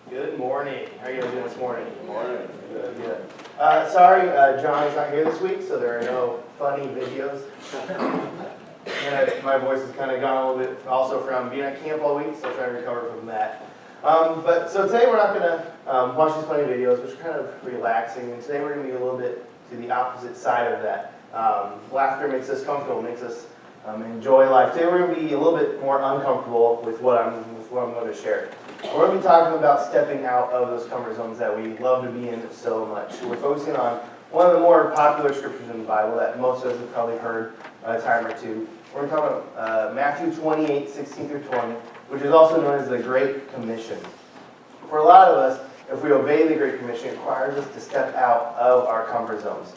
Good morning. How are you guys doing this morning? Good morning. Good, good. Sorry, Johnny's not here this week, so there are no funny videos. And my voice has kind of gone a little bit also from being at camp all week, so trying to recover from that. So today we're not going to watch these funny videos, which are kind of relaxing, and today we're going to be a little bit to the opposite side of that. Laughter makes us comfortable, makes us enjoy life. Today we're going to be a little bit more uncomfortable with what I'm going to share. We're going to be talking about stepping out of those comfort zones that we love to be in so much. We're focusing on one of the more popular scriptures in the Bible that most of us have probably heard a time or two. We're going to talk about Matthew 28, 16 through 20, which is also known as the Great Commission. For a lot of us, if we obey the Great Commission, it requires us to step out of our comfort zones.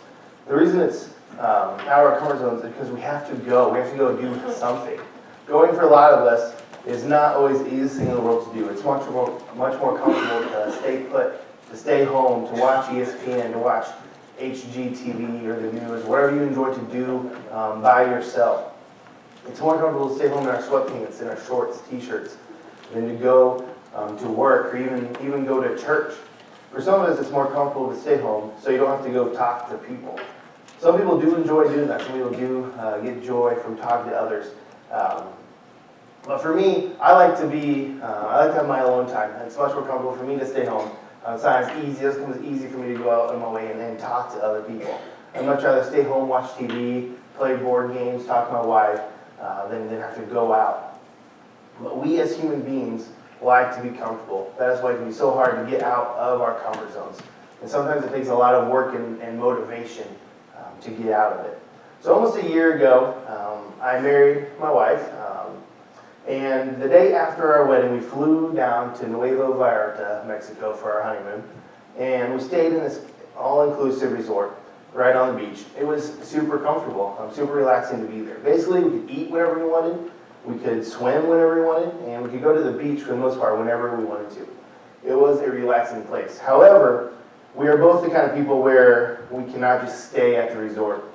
The reason it's out of our comfort zones is because we have to go. We have to go do something. Going for a lot of us is not always the easiest thing in the world to do. It's much more comfortable to stay put, to stay home, to watch ESPN, to watch HGTV or the news, whatever you enjoy to do by yourself. It's more comfortable to stay home in our sweatpants, in our shorts, t-shirts, than to go to work or even go to church. For some of us, it's more comfortable to stay home so you don't have to go talk to people. Some people do enjoy doing that. Some people do get joy from talking to others. But for me, I like to have my alone time. It's much more comfortable for me to stay home. It's not as easy. It doesn't come as easy for me to go out on my way and talk to other people. I'd much rather stay home, watch TV, play board games, talk to my wife, than have to go out. But we as human beings like to be comfortable. That is why it can be so hard to get out of our comfort zones. And sometimes it takes a lot of work and motivation to get out of it. So almost a year ago, I married my wife. And the day after our wedding, we flew down to Nuevo Vallarta, Mexico for our honeymoon. And we stayed in this all-inclusive resort right on the beach. It was super comfortable, super relaxing to be there. Basically, we could eat whenever we wanted, we could swim whenever we wanted, and we could go to the beach for the most part whenever we wanted to. It was a relaxing place. However, we are both the kind of people where we cannot just stay at the resort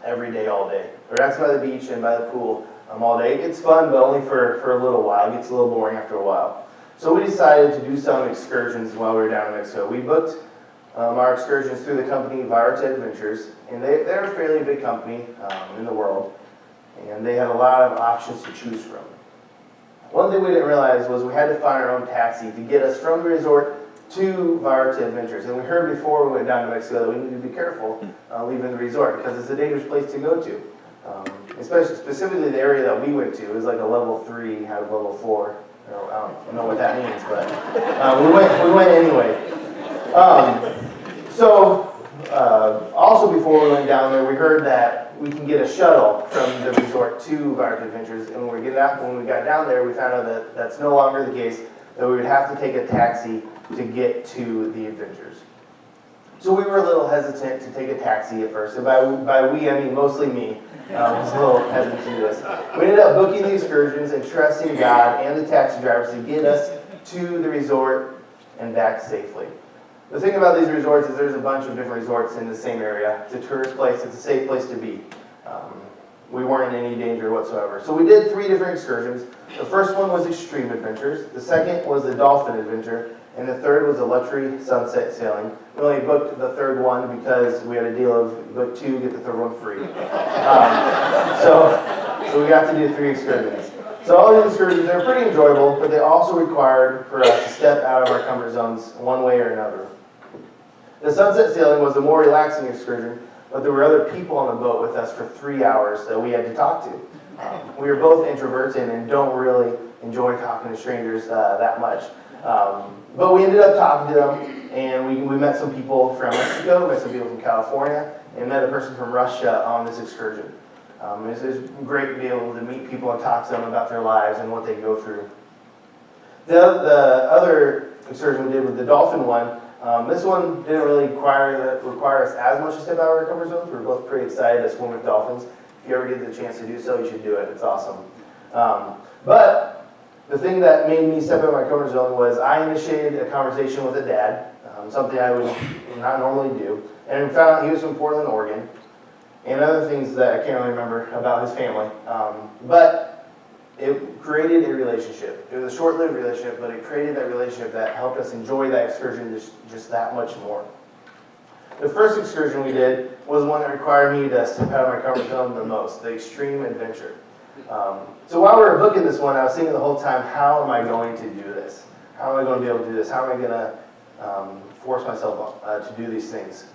every day, all day. Relax by the beach and by the pool all day. It gets fun, but only for a little while. It gets a little boring after a while. So we decided to do some excursions while we were down in Mexico. We booked our excursions through the company Vallarta Adventures, and they're a fairly big company in the world, and they had a lot of options to choose from. One thing we didn't realize was we had to find our own taxi to get us from the resort to Vallarta Adventures. And we heard before we went down to Mexico that we needed to be careful leaving the resort because it's a dangerous place to go to. Specifically the area that we went to is like a level 3 out of level 4. I don't know what that means, but we went anyway. Also before we went down there, we heard that we can get a shuttle from the resort to Vallarta Adventures, and when we got down there, we found out that that's no longer the case, that we would have to take a taxi to get to the adventures. So we were a little hesitant to take a taxi at first, and by we, I mean mostly me. I was a little hesitant to do this. We ended up booking the excursions and trusting God and the taxi drivers to get us to the resort and back safely. The thing about these resorts is there's a bunch of different resorts in the same area. It's a tourist place. It's a safe place to be. We weren't in any danger whatsoever. So we did 3 different excursions. The first one was Extreme Adventures. The second was the Dolphin Adventure. And the third was the Luxury Sunset Sailing. We only booked the third one because we had a deal of book 2, get the third one free. So we got to do 3 excursions. So all these excursions, they're pretty enjoyable, but they also required for us to step out of our comfort zones one way or another. The Sunset Sailing was a more relaxing excursion, but there were other people on the boat with us for 3 hours that we had to talk to. We were both introverts and don't really enjoy talking to strangers that much. But we ended up talking to them, and we met some people from Mexico, met some people from California, and met a person from Russia on this excursion. It was great to be able to meet people and talk to them about their lives and what they go through. The other excursion we did with the Dolphin one, this one didn't really require us as much to step out of our comfort zones. We were both pretty excited to swim with dolphins. If you ever get the chance to do so, you should do it. It's awesome. But the thing that made me step out of my comfort zone was I initiated a conversation with a dad, something I would not normally do, and found out he was from Portland, Oregon, and other things that I can't really remember about his family. But it created a relationship. It was a short-lived relationship, but it created that relationship that helped us enjoy that excursion just that much more. The first excursion we did was one that required me to step out of my comfort zone the most, the extreme adventure. So while we were booking this one, I was thinking the whole time, how am I going to do this? How am I going to be able to do this? How am I going to force myself to do these things?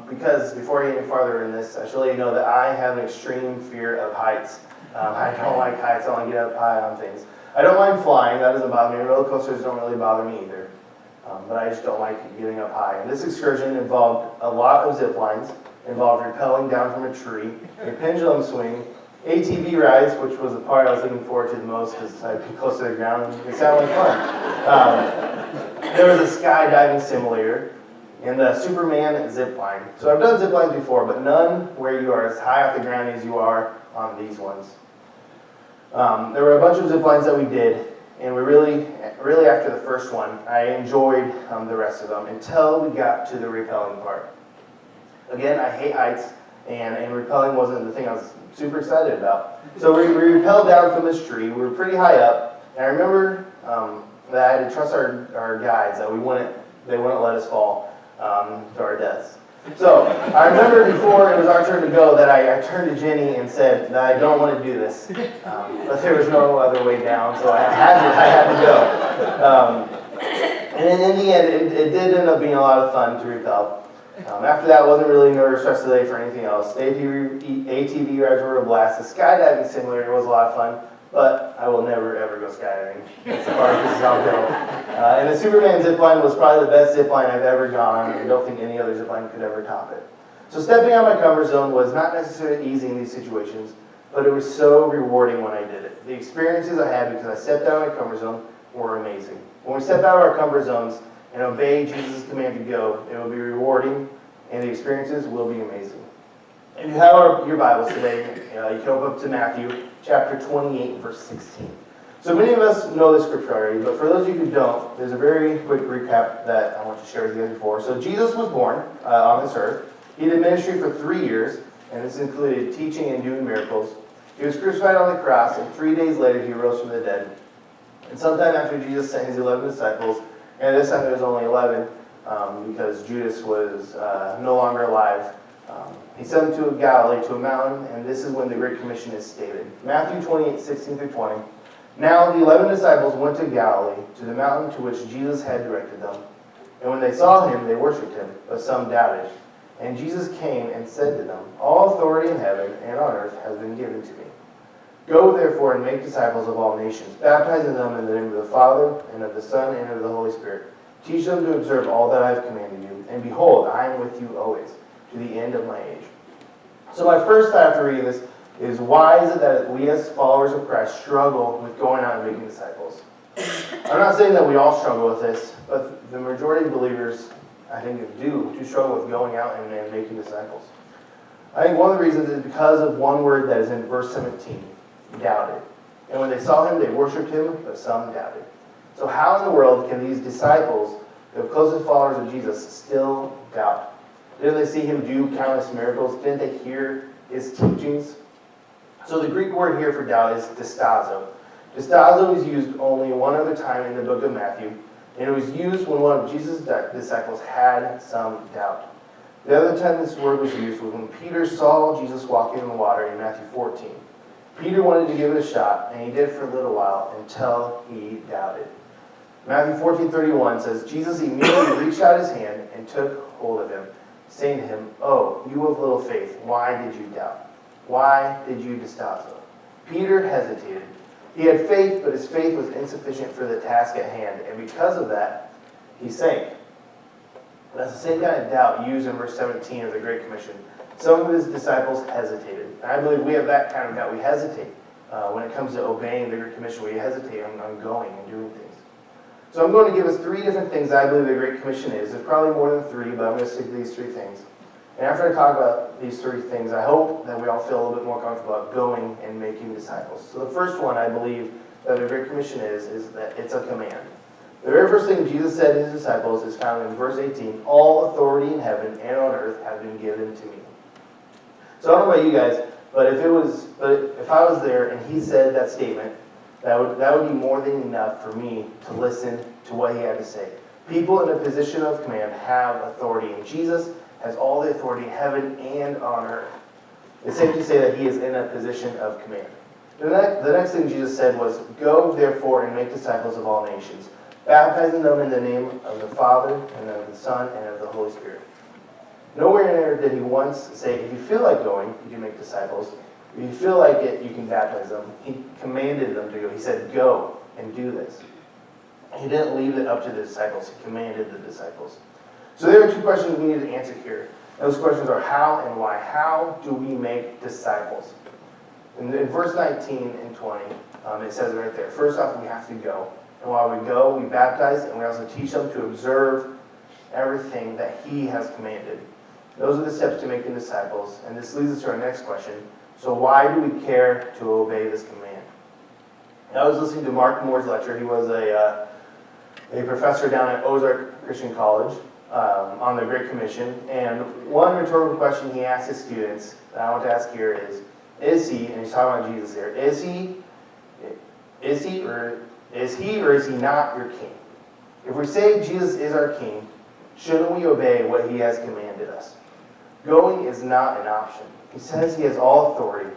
Because before I get any farther in this, I should let you know that I have an extreme fear of heights. I don't like heights. I don't like to get up high on things. I don't mind flying. That doesn't bother me. Roller coasters don't really bother me either. But I just don't like getting up high. And this excursion involved a lot of zip lines, involved rappelling down from a tree, a pendulum swing, ATV rides, which was the part I was looking forward to the most because I'd be close to the ground and it sounded like fun. There was a skydiving simulator and the Superman zip line. So I've done zip lines before, but none where you are as high off the ground as you are on these ones. There were a bunch of zip lines that we did, and we really after the first one, I enjoyed the rest of them until we got to the rappelling part. Again, I hate heights, and rappelling wasn't the thing I was super excited about. So we rappelled down from this tree. We were pretty high up, and I remember that I had to trust our guides that they wouldn't let us fall to our deaths. So I remember before it was our turn to go that I turned to Jenny and said that I don't want to do this, but there was no other way down, so I had to go. And in the end, it did end up being a lot of fun to rappel. After that, I wasn't really nervous the rest of the day for anything else. The ATV rides were a blast. The skydiving simulator was a lot of fun, but I will never, ever go skydiving. That's the part this is how I'll go. And the Superman zipline was probably the best zipline I've ever gone on. I don't think any other zipline could ever top it. So stepping out of my comfort zone was not necessarily easy in these situations, but it was so rewarding when I did it. The experiences I had because I stepped out of my comfort zone were amazing. When we step out of our comfort zones and obey Jesus' command to go, it will be rewarding, and the experiences will be amazing. If you have your Bibles today, you can open up to Matthew chapter 28, verse 16. So many of us know this scripture already, but for those of you who don't, there's a very quick recap that I want to share with you guys before. So Jesus was born on this earth. He did ministry for 3 years, and this included teaching and doing miracles. He was crucified on the cross, and 3 days later he rose from the dead. And sometime after Jesus sent his 11 disciples, and this time there was only 11 because Judas was no longer alive. He sent them to Galilee, to a mountain, and this is when the Great Commission is stated. Matthew 28, 16 through 20. Now the 11 disciples went to Galilee, to the mountain to which Jesus had directed them. And when they saw him, they worshipped him, but some doubted. And Jesus came and said to them, All authority in heaven and on earth has been given to me. Go therefore and make disciples of all nations, baptizing them in the name of the Father, and of the Son, and of the Holy Spirit. Teach them to observe all that I have commanded you. And behold, I am with you always, to the end of my age. So my first thought after reading this is, why is it that we as followers of Christ struggle with going out and making disciples? I'm not saying that we all struggle with this, but the majority of believers, I think, do struggle with going out and making disciples. I think one of the reasons is because of one word that is in verse 17, doubted. And when they saw him, they worshipped him, but some doubted. So how in the world can these disciples, the closest followers of Jesus, still doubt? Didn't they see him do countless miracles? Didn't they hear his teachings? So the Greek word here for doubt is distazo. Distazo is used only one other time in the book of Matthew, and it was used when one of Jesus' disciples had some doubt. The other time this word was used was when Peter saw Jesus walking in the water in Matthew 14. Peter wanted to give it a shot, and he did for a little while until he doubted. Matthew 14:31 says, Jesus immediately reached out his hand and took hold of him, saying to him, Oh, you of little faith, why did you doubt? Why did you distazo? Peter hesitated. He had faith, but his faith was insufficient for the task at hand, and because of that, he sank. That's the same kind of doubt used in verse 17 of the Great Commission. Some of his disciples hesitated. And I believe we have that kind of doubt. We hesitate when it comes to obeying the Great Commission. We hesitate on going and doing things. So I'm going to give us 3 different things I believe the Great Commission is. There's probably more than 3, but I'm going to stick to these 3 things. And after I talk about these 3 things, I hope that we all feel a little bit more comfortable about going and making disciples. So the first one I believe that the Great Commission is that it's a command. The very first thing Jesus said to his disciples is found in verse 18, All authority in heaven and on earth has been given to me. So I don't know about you guys, But if I was there and he said that statement, that would be more than enough for me to listen to what he had to say. People in a position of command have authority, and Jesus has all the authority in heaven and on earth. It's safe to say that he is in a position of command. The next thing Jesus said was, "Go, therefore, and make disciples of all nations, baptizing them in the name of the Father, and of the Son, and of the Holy Spirit." Nowhere in there did he once say, if you feel like going, you can make disciples. If you feel like it, you can baptize them. He commanded them to go. He said, "Go and do this." He didn't leave it up to the disciples. He commanded the disciples. So there are two questions we need to answer here. Those questions are how and why. How do we make disciples? In verse 19 and 20, it says it right there. First off, we have to go. And while we go, we baptize, and we also teach them to observe everything that he has commanded. Those are the steps to making disciples. And this leads us to our next question. So why do we care to obey this command? I was listening to Mark Moore's lecture. He was a professor down at Ozark Christian College on the Great Commission. And one rhetorical question he asked his students that I want to ask here is he, and he's talking about Jesus here, is he or is he not your king? If we say Jesus is our king, shouldn't we obey what he has commanded us? Going is not an option. He says he has all authority.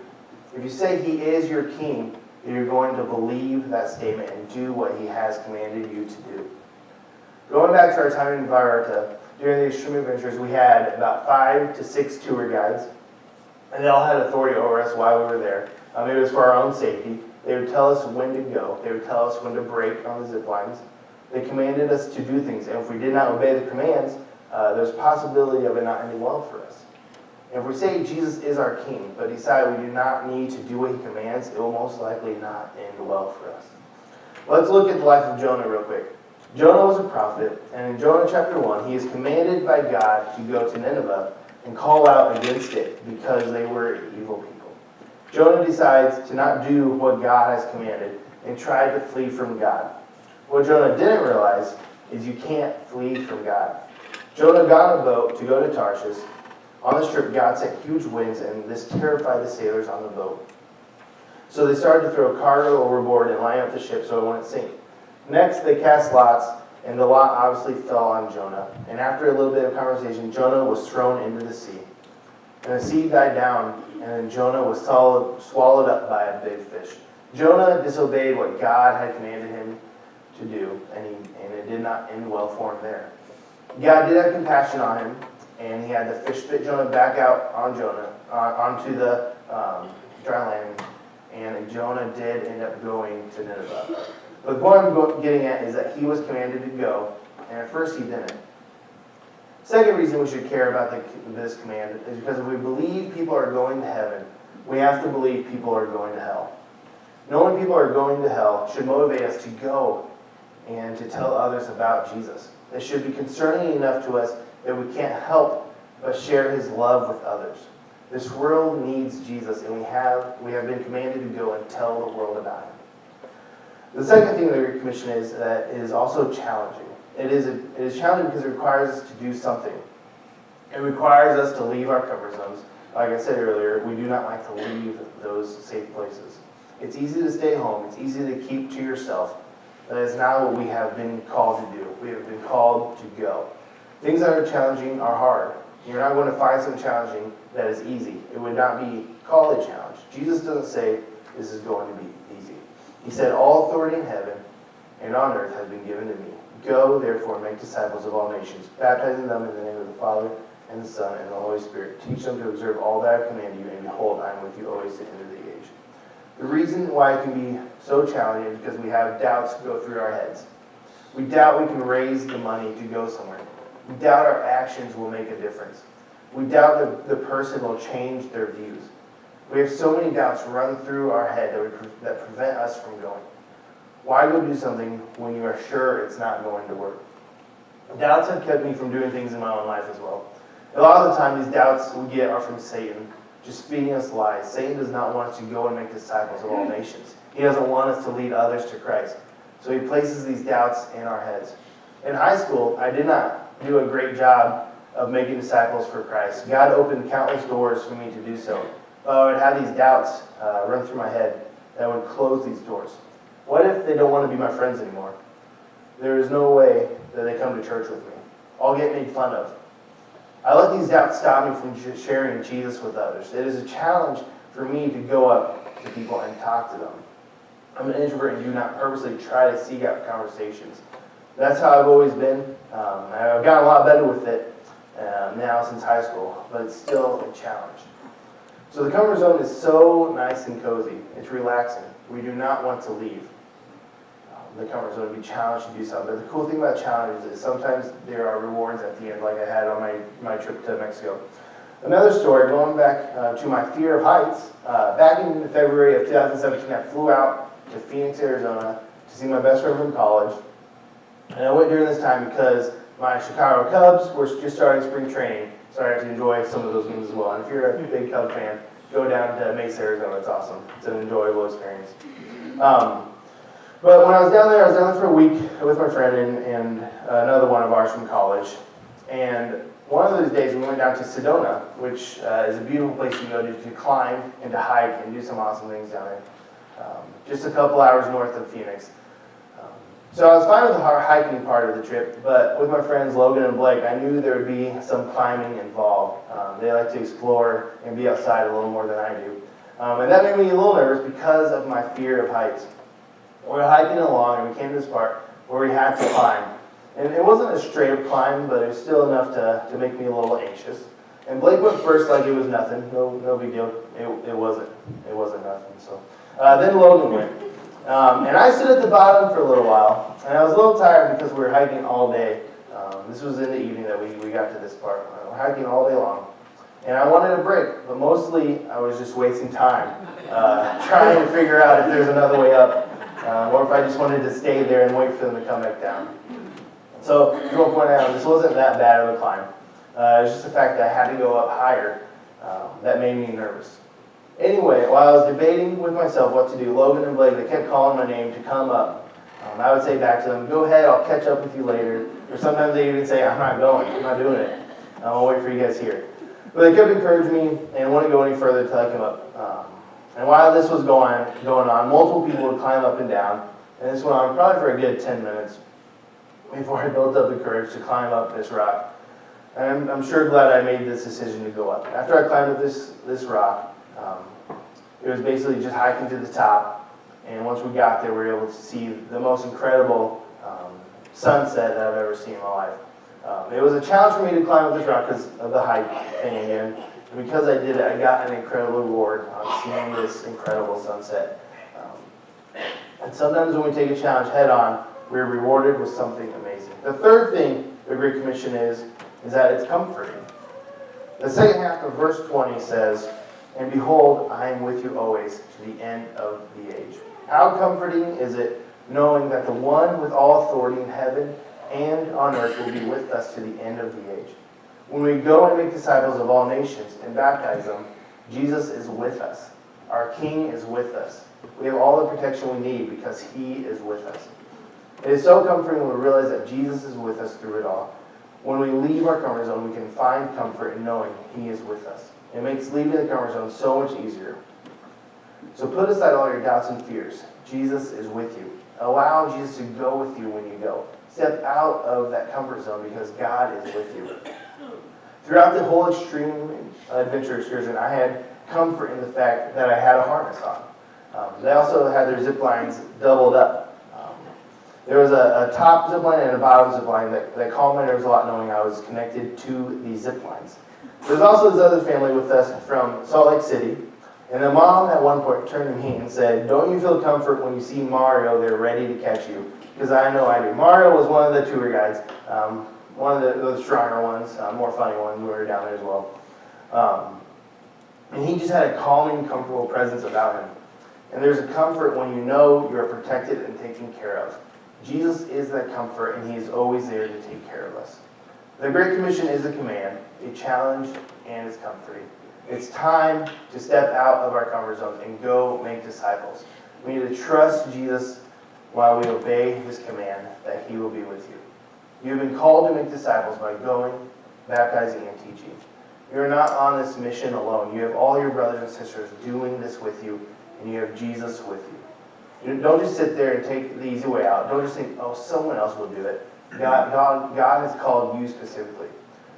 If you say he is your king, you're going to believe that statement and do what he has commanded you to do. Going back to our time in Vallarta, during the extreme adventures, we had about 5 to 6 tour guides, and they all had authority over us while we were there. It was for our own safety. They would tell us when to go. They would tell us when to brake on the zip lines. They commanded us to do things, and if we did not obey the commands, there's a possibility of it not ending well for us. If we say Jesus is our king, but decide we do not need to do what he commands, it will most likely not end well for us. Let's look at the life of Jonah real quick. Jonah was a prophet, and in Jonah chapter 1, he is commanded by God to go to Nineveh and call out against it because they were evil people. Jonah decides to not do what God has commanded and tried to flee from God. What Jonah didn't realize is you can't flee from God. Jonah got on a boat to go to Tarshish. On this trip, God sent huge winds, and this terrified the sailors on the boat. So they started to throw cargo overboard and line up the ship so it wouldn't sink. Next, they cast lots, and the lot obviously fell on Jonah. And after a little bit of conversation, Jonah was thrown into the sea. And the sea died down, and then Jonah was swallowed up by a big fish. Jonah disobeyed what God had commanded him to do, and it did not end well for him there. God did have compassion on him, and he had the fish spit Jonah back out on onto the dry land, and Jonah did end up going to Nineveh. But the point I'm getting at is that he was commanded to go, and at first he didn't. Second reason we should care about this command is because if we believe people are going to heaven, we have to believe people are going to hell. Knowing people are going to hell should motivate us to go and to tell others about Jesus. It should be concerning enough to us that we can't help but share his love with others. This world needs Jesus, and we have been commanded to go and tell the world about him. The second thing the Great Commission is that is also challenging. It is challenging because it requires us to do something. It requires us to leave our comfort zones. Like I said earlier, we do not like to leave those safe places. It's easy to stay home. It's easy to keep to yourself. That is not what we have been called to do. We have been called to go. Things that are challenging are hard. You're not going to find something challenging that is easy. It would not be called a challenge. Jesus doesn't say this is going to be easy. He said, "All authority in heaven and on earth has been given to me. Go, therefore, make disciples of all nations, baptizing them in the name of the Father and the Son and the Holy Spirit. Teach them to observe all that I command you, and behold, I am with you always to the end of the age." The reason why it can be so challenging is because we have doubts go through our heads. We doubt we can raise the money to go somewhere. We doubt our actions will make a difference. We doubt that the person will change their views. We have so many doubts run through our head that prevent us from going. Why go do something when you are sure it's not going to work? Doubts have kept me from doing things in my own life as well. A lot of the time, these doubts we get are from Satan, just feeding us lies. Satan does not want us to go and make disciples of all nations. He doesn't want us to lead others to Christ. So he places these doubts in our heads. In high school, I did not do a great job of making disciples for Christ. God opened countless doors for me to do so. But I would have these doubts run through my head that would close these doors. What if they don't want to be my friends anymore? There is no way that they come to church with me. I'll get made fun of. I let these doubts stop me from sharing Jesus with others. It is a challenge for me to go up to people and talk to them. I'm an introvert and do not purposely try to seek out conversations. That's how I've always been. I've gotten a lot better with it now since high school, but it's still a challenge. So the comfort zone is so nice and cozy. It's relaxing. We do not want to leave the comfort zone, to be challenged to do something. But the cool thing about challenges is sometimes there are rewards at the end, like I had on my trip to Mexico. Another story, going back to my fear of heights. Back in February of 2017, I flew out to Phoenix, Arizona to see my best friend from college. And I went during this time because my Chicago Cubs were just starting spring training, so I got to enjoy some of those games as well. And if you're a big Cub fan, go down to Mesa, Arizona. It's awesome. It's an enjoyable experience. But when I was down there for a week with my friend and another one of ours from college. And one of those days we went down to Sedona, which is a beautiful place to go to climb and to hike and do some awesome things down there. Just a couple hours north of Phoenix. So I was fine with the hiking part of the trip, but with my friends Logan and Blake, I knew there would be some climbing involved. They like to explore and be outside a little more than I do. And that made me a little nervous because of my fear of heights. We were hiking along and we came to this part where we had to climb. And it wasn't a straight up climb, but it was still enough to make me a little anxious. And Blake went first like it was nothing, no big deal. It wasn't nothing. So then Logan went. And I stood at the bottom for a little while, and I was a little tired because we were hiking all day. This was in the evening that we got to this part. We're hiking all day long. And I wanted a break, but mostly I was just wasting time trying to figure out if there's another way up, or if I just wanted to stay there and wait for them to come back down. So, to point out, this wasn't that bad of a climb. It was just the fact that I had to go up higher that made me nervous. Anyway, while I was debating with myself what to do, Logan and Blake, they kept calling my name to come up. I would say back to them, go ahead, I'll catch up with you later. Or sometimes they even say, I'm not going, I'm not doing it. I'll wait for you guys here. But they kept encouraging me and wouldn't go any further until I came up. And while this was going on, multiple people would climb up and down. And this went on probably for a good 10 minutes before I built up the courage to climb up this rock. And I'm sure glad I made this decision to go up. After I climbed up this rock, it was basically just hiking to the top. And once we got there, we were able to see the most incredible sunset that I've ever seen in my life. It was a challenge for me to climb up this rock because of the height thing again. And because I did it, I got an incredible reward on seeing this incredible sunset. And sometimes when we take a challenge head on, we're rewarded with something amazing. The third thing the Great Commission is that it's comforting. The second half of verse 20 says, and behold, I am with you always to the end of the age. How comforting is it knowing that the one with all authority in heaven and on earth will be with us to the end of the age. When we go and make disciples of all nations and baptize them, Jesus is with us. Our King is with us. We have all the protection we need because He is with us. It is so comforting when we realize that Jesus is with us through it all. When we leave our comfort zone, we can find comfort in knowing He is with us. It makes leaving the comfort zone so much easier. So put aside all your doubts and fears. Jesus is with you. Allow Jesus to go with you when you go. Step out of that comfort zone because God is with you. Throughout the whole extreme adventure excursion, I had comfort in the fact that I had a harness on. They also had their zip lines doubled up. There was a top zip line and a bottom zip line that calmed my nerves a lot knowing I was connected to these zip lines. There's also this other family with us from Salt Lake City. And the mom at one point turned to me and said, don't you feel comfort when you see Mario there ready to catch you? Because I know I do. Mario was one of the tour guides, one of the stronger ones, more funny ones. We were down there as well. And he just had a calming, comfortable presence about him. And there's a comfort when you know you're protected and taken care of. Jesus is that comfort, and He is always there to take care of us. The Great Commission is a command, a challenge, and it's comforting. It's time to step out of our comfort zone and go make disciples. We need to trust Jesus while we obey His command that He will be with you. You have been called to make disciples by going, baptizing, and teaching. You're not on this mission alone. You have all your brothers and sisters doing this with you, and you have Jesus with you. Don't just sit there and take the easy way out. Don't just think, oh, someone else will do it. God has called you specifically.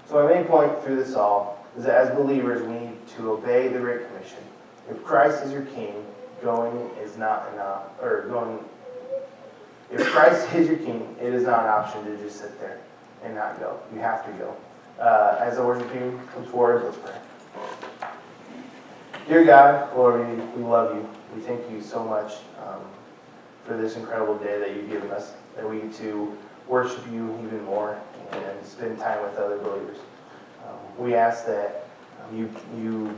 So my main point through this all is that as believers, we need to obey the Great Commission. If Christ is your King, going is not enough, or going. If Christ is your King, it is not an option to just sit there and not go. You have to go. As the worship team comes forward, let's pray. Dear God, Lord, we love you. We thank you so much for this incredible day that you've given us, that we get to worship you even more and spend time with other believers. We ask that you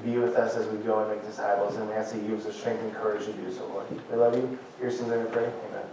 be with us as we go and make disciples, and we ask that you give us the strength and courage to do so, Lord. We love you. Your sins, I pray. Amen.